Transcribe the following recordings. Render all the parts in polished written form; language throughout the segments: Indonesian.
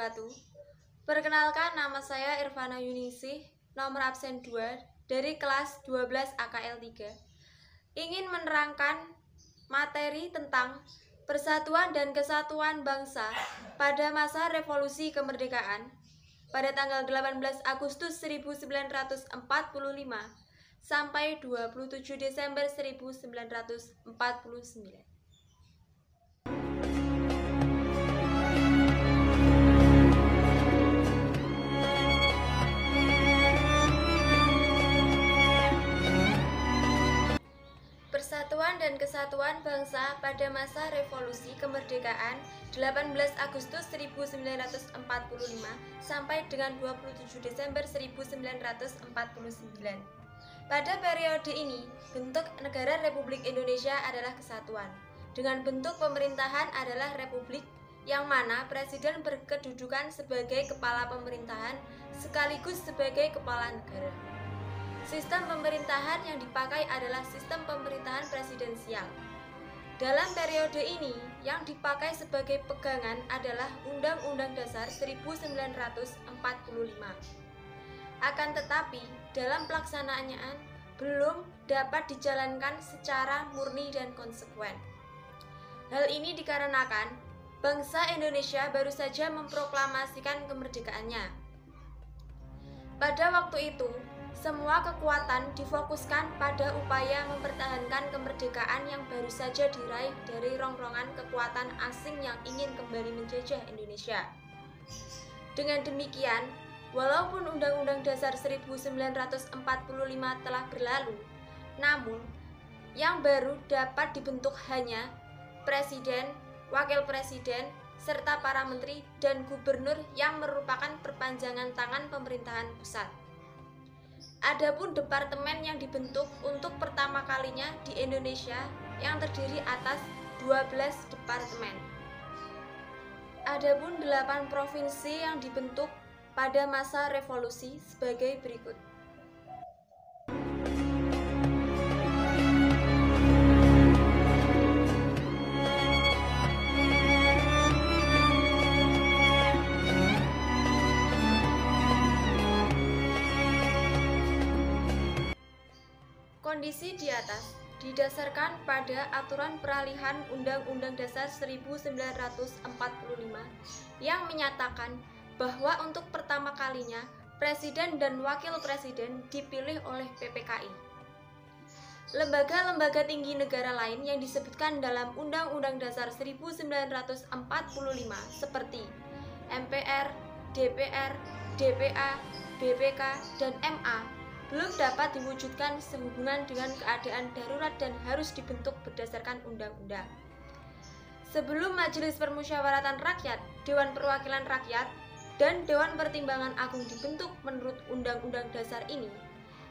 wabarakatuh. Perkenalkan, nama saya Irvana Yuningsih, nomor absen 2 dari kelas 12 AKL 3. Ingin menerangkan materi tentang persatuan dan kesatuan bangsa pada masa revolusi kemerdekaan pada tanggal 18 Agustus 1945 sampai 27 Desember 1949. Persatuan dan Kesatuan Bangsa pada masa Revolusi Kemerdekaan 18 Agustus 1945 sampai dengan 27 Desember 1949. Pada periode ini, bentuk negara Republik Indonesia adalah kesatuan, dengan bentuk pemerintahan adalah republik yang mana presiden berkedudukan sebagai kepala pemerintahan sekaligus sebagai kepala negara. Sistem pemerintahan yang dipakai adalah sistem pemerintahan presidensial. Dalam periode ini, yang dipakai sebagai pegangan adalah Undang-Undang Dasar 1945. Akan tetapi, dalam pelaksanaannya belum dapat dijalankan secara murni dan konsekuen. Hal ini dikarenakan bangsa Indonesia baru saja memproklamasikan kemerdekaannya. Pada waktu itu, semua kekuatan difokuskan pada upaya mempertahankan kemerdekaan yang baru saja diraih dari rongrongan kekuatan asing yang ingin kembali menjajah Indonesia. Dengan demikian, walaupun Undang-Undang Dasar 1945 telah berlalu, namun yang baru dapat dibentuk hanya presiden, wakil presiden, serta para menteri dan gubernur yang merupakan perpanjangan tangan pemerintahan pusat. Adapun departemen yang dibentuk untuk pertama kalinya di Indonesia yang terdiri atas 12 departemen. Adapun 8 provinsi yang dibentuk pada masa revolusi sebagai berikut. Kondisi di atas didasarkan pada aturan peralihan Undang-Undang Dasar 1945 yang menyatakan bahwa untuk pertama kalinya Presiden dan Wakil Presiden dipilih oleh PPKI. Lembaga-lembaga tinggi negara lain yang disebutkan dalam Undang-Undang Dasar 1945 seperti MPR, DPR, DPA, BPK, dan MA belum dapat diwujudkan sehubungan dengan keadaan darurat dan harus dibentuk berdasarkan undang-undang. Sebelum Majelis Permusyawaratan Rakyat, Dewan Perwakilan Rakyat, dan Dewan Pertimbangan Agung dibentuk menurut Undang-Undang Dasar ini,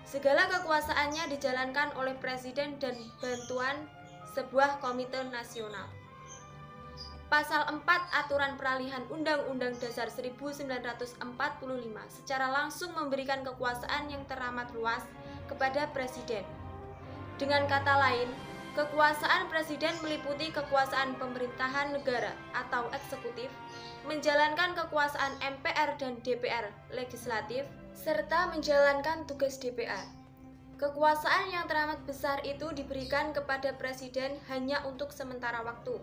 segala kekuasaannya dijalankan oleh Presiden dan bantuan sebuah komite nasional. Pasal 4 Aturan Peralihan Undang-Undang Dasar 1945 secara langsung memberikan kekuasaan yang teramat luas kepada Presiden. Dengan kata lain, kekuasaan Presiden meliputi kekuasaan pemerintahan negara atau eksekutif, menjalankan kekuasaan MPR dan DPR legislatif, serta menjalankan tugas DPA. Kekuasaan yang teramat besar itu diberikan kepada Presiden hanya untuk sementara waktu,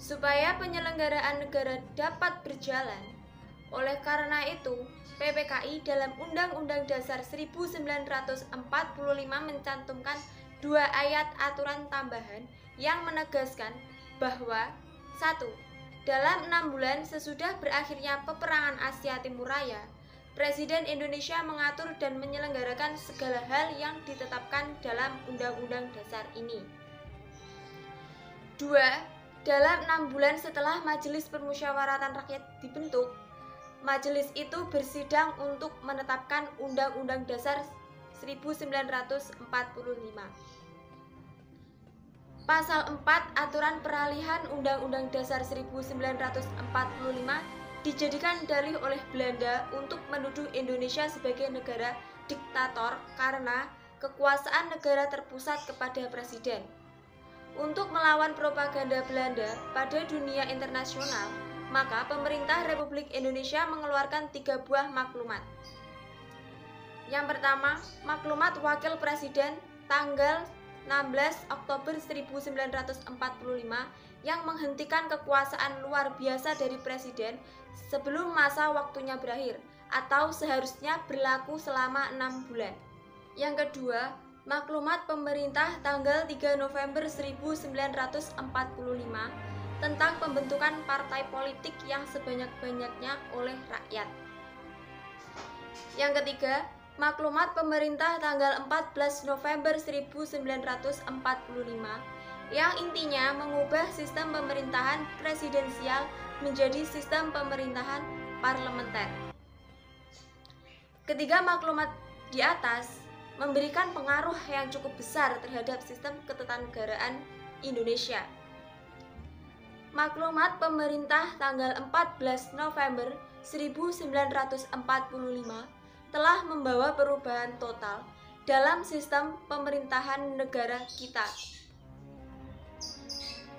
supaya penyelenggaraan negara dapat berjalan. Oleh karena itu, PPKI dalam Undang-Undang Dasar 1945 mencantumkan 2 ayat aturan tambahan yang menegaskan bahwa 1. Dalam 6 bulan sesudah berakhirnya peperangan Asia Timur Raya, Presiden Indonesia mengatur dan menyelenggarakan segala hal yang ditetapkan dalam Undang-Undang Dasar ini. 2. Dalam 6 bulan setelah Majelis Permusyawaratan Rakyat dibentuk, majelis itu bersidang untuk menetapkan Undang-Undang Dasar 1945. Pasal 4 Aturan Peralihan Undang-Undang Dasar 1945 dijadikan dalih oleh Belanda untuk menuduh Indonesia sebagai negara diktator karena kekuasaan negara terpusat kepada presiden. Untuk melawan propaganda Belanda pada dunia internasional, maka pemerintah Republik Indonesia mengeluarkan 3 buah maklumat. Yang pertama, Maklumat Wakil Presiden tanggal 16 Oktober 1945 yang menghentikan kekuasaan luar biasa dari Presiden sebelum masa waktunya berakhir atau seharusnya berlaku selama 6 bulan. Yang kedua, Maklumat Pemerintah tanggal 3 November 1945 tentang pembentukan partai politik yang sebanyak-banyaknya oleh rakyat. Yang ketiga, Maklumat Pemerintah tanggal 14 November 1945 yang intinya mengubah sistem pemerintahan presidensial menjadi sistem pemerintahan parlementer. Ketiga maklumat di atas memberikan pengaruh yang cukup besar terhadap sistem ketatanegaraan Indonesia. Maklumat Pemerintah tanggal 14 November 1945 telah membawa perubahan total dalam sistem pemerintahan negara kita.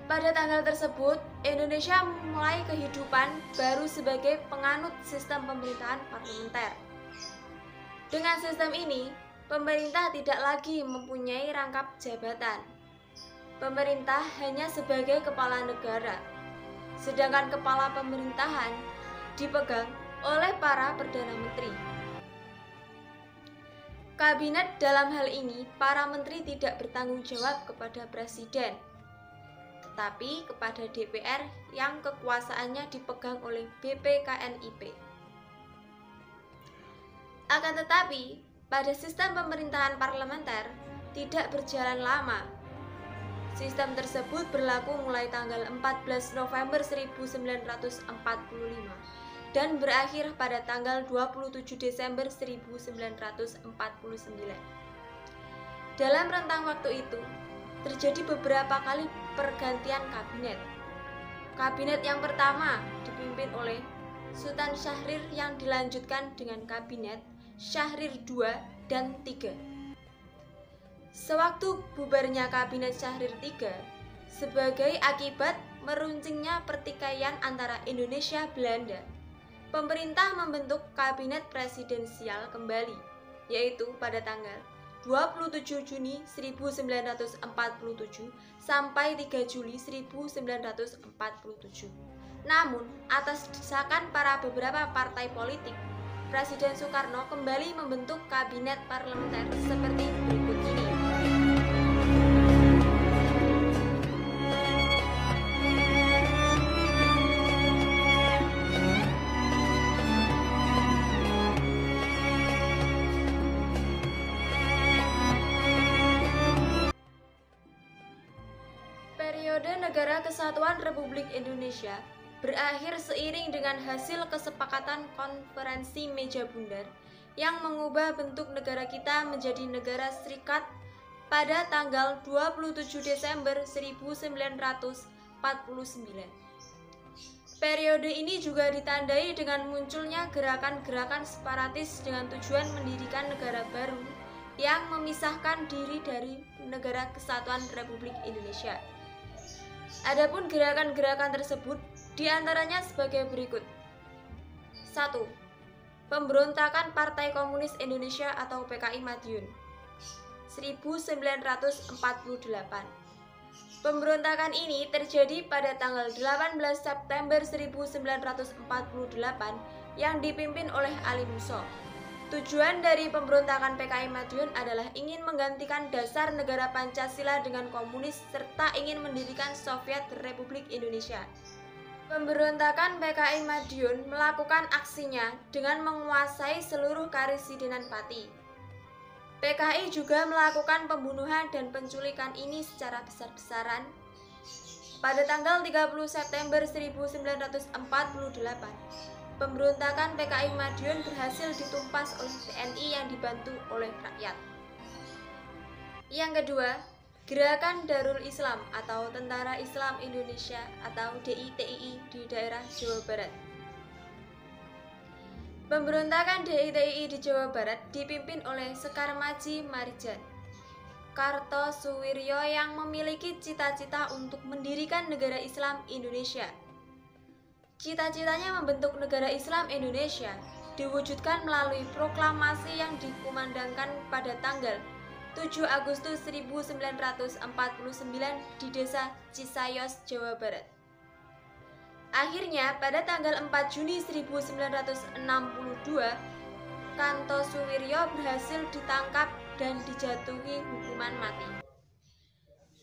Pada tanggal tersebut, Indonesia mulai kehidupan baru sebagai penganut sistem pemerintahan parlementer. Dengan sistem ini, pemerintah tidak lagi mempunyai rangkap jabatan. Pemerintah hanya sebagai kepala negara, sedangkan kepala pemerintahan dipegang oleh para perdana menteri. Kabinet dalam hal ini, para menteri tidak bertanggung jawab kepada presiden, tetapi kepada DPR yang kekuasaannya dipegang oleh BPKNIP. Akan tetapi, pada sistem pemerintahan parlementer tidak berjalan lama. Sistem tersebut berlaku mulai tanggal 14 November 1945 dan berakhir pada tanggal 27 Desember 1949. Dalam rentang waktu itu, terjadi beberapa kali pergantian kabinet. Kabinet yang pertama dipimpin oleh Sultan Syahrir yang dilanjutkan dengan kabinet Syahrir II dan III. Sewaktu bubarnya kabinet Syahrir III, sebagai akibat meruncingnya pertikaian antara Indonesia Belanda, pemerintah membentuk kabinet presidensial kembali, yaitu pada tanggal 27 Juni 1947 sampai 3 Juli 1947. Namun, atas desakan para beberapa partai politik, Presiden Soekarno kembali membentuk kabinet parlementer seperti berikut ini. Periode Negara Kesatuan Republik Indonesia berakhir seiring dengan hasil kesepakatan konferensi meja bundar yang mengubah bentuk negara kita menjadi negara serikat pada tanggal 27 Desember 1949. Periode ini juga ditandai dengan munculnya gerakan-gerakan separatis dengan tujuan mendirikan negara baru yang memisahkan diri dari Negara Kesatuan Republik Indonesia. Adapun gerakan-gerakan tersebut diantaranya sebagai berikut. 1. Pemberontakan Partai Komunis Indonesia atau PKI Madiun 1948. Pemberontakan ini terjadi pada tanggal 18 September 1948 yang dipimpin oleh Ali Musso. Tujuan dari pemberontakan PKI Madiun adalah ingin menggantikan dasar negara Pancasila dengan komunis serta ingin mendirikan Soviet Republik Indonesia. Pemberontakan PKI Madiun melakukan aksinya dengan menguasai seluruh Karesidenan Pati. PKI juga melakukan pembunuhan dan penculikan ini secara besar-besaran. Pada tanggal 30 September 1948, pemberontakan PKI Madiun berhasil ditumpas oleh TNI yang dibantu oleh rakyat. Yang kedua, Gerakan Darul Islam atau Tentara Islam Indonesia atau DITII di daerah Jawa Barat. Pemberontakan DITII di Jawa Barat dipimpin oleh Sekar Maji Marijan Kartosuwiryo yang memiliki cita-cita untuk mendirikan negara Islam Indonesia. Cita-citanya membentuk negara Islam Indonesia diwujudkan melalui proklamasi yang dikumandangkan pada tanggal 7 Agustus 1949 di Desa Cisayos, Jawa Barat. Akhirnya, pada tanggal 4 Juni 1962, Kanto Suwiryo berhasil ditangkap dan dijatuhi hukuman mati.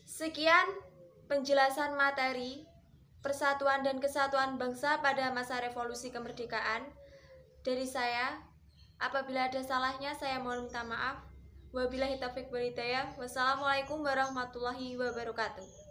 Sekian penjelasan materi Persatuan dan Kesatuan Bangsa pada masa revolusi kemerdekaan dari saya. Apabila ada salahnya, saya mohon minta maaf. Wabillahi taufiq wal hidayah. Wassalamualaikum warahmatullahi wabarakatuh.